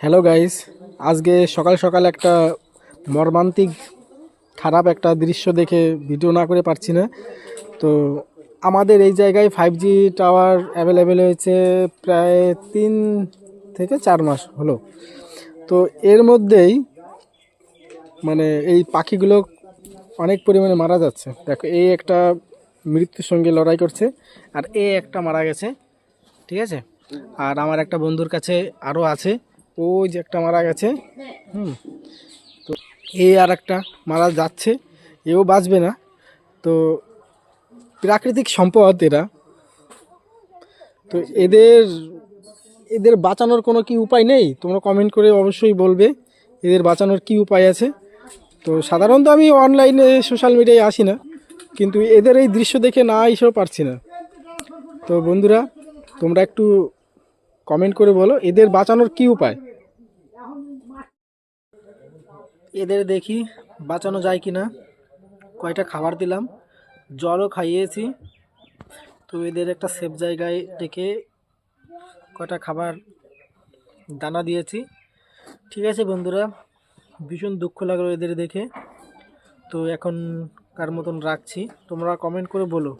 Hello guys, আজকে সকাল সকাল একটা মর্মান্তিক খারাপ একটা দৃশ্য দেখে ভিডিও না করে পারছি না। তো আমাদের এই জায়গায় 5G টাওয়ার অ্যাভেলেবেল হয়েছে প্রায় 3 থেকে 4 মাস হলো। তো এর মধ্যেই মানে এই পাখিগুলো অনেক পরিমাণে মারা যাচ্ছে। দেখো, এই একটা মৃত্যুর সঙ্গে লড়াই করছে, আর এ একটা মারা গেছে, ঠিক আছে। আর আমার একটা বন্ধুর কাছে আরও আছে, ওই যে একটা মারা গেছে। হুম। তো এই আর একটা মারা যাচ্ছে, এও বাঁচবে না। তো প্রাকৃতিক সম্পদ এরা, তো এদের এদের বাঁচানোর কোনো কি উপায় নেই? তোমরা কমেন্ট করে অবশ্যই বলবে এদের বাঁচানোর কি উপায় আছে। তো সাধারণত আমি অনলাইনে সোশ্যাল মিডিয়ায় আসি না, কিন্তু এদের এই দৃশ্য দেখে না এসেও পারছি না। তো বন্ধুরা, তোমরা একটু কমেন্ট করে বলো এদের বাঁচানোর কি উপায়। এদের দেখি বাঁচানো যায় কি না। কয়টা খাবার দিলাম, জলও খাইয়েছি। তো এদের একটা সেফ জায়গায় রেখে কয়টা খাবার দানা দিয়েছি। ঠিক আছে বন্ধুরা, ভীষণ দুঃখ লাগলো এদের দেখে। তো এখনকার মতন রাখছি, তোমরা কমেন্ট করে বলো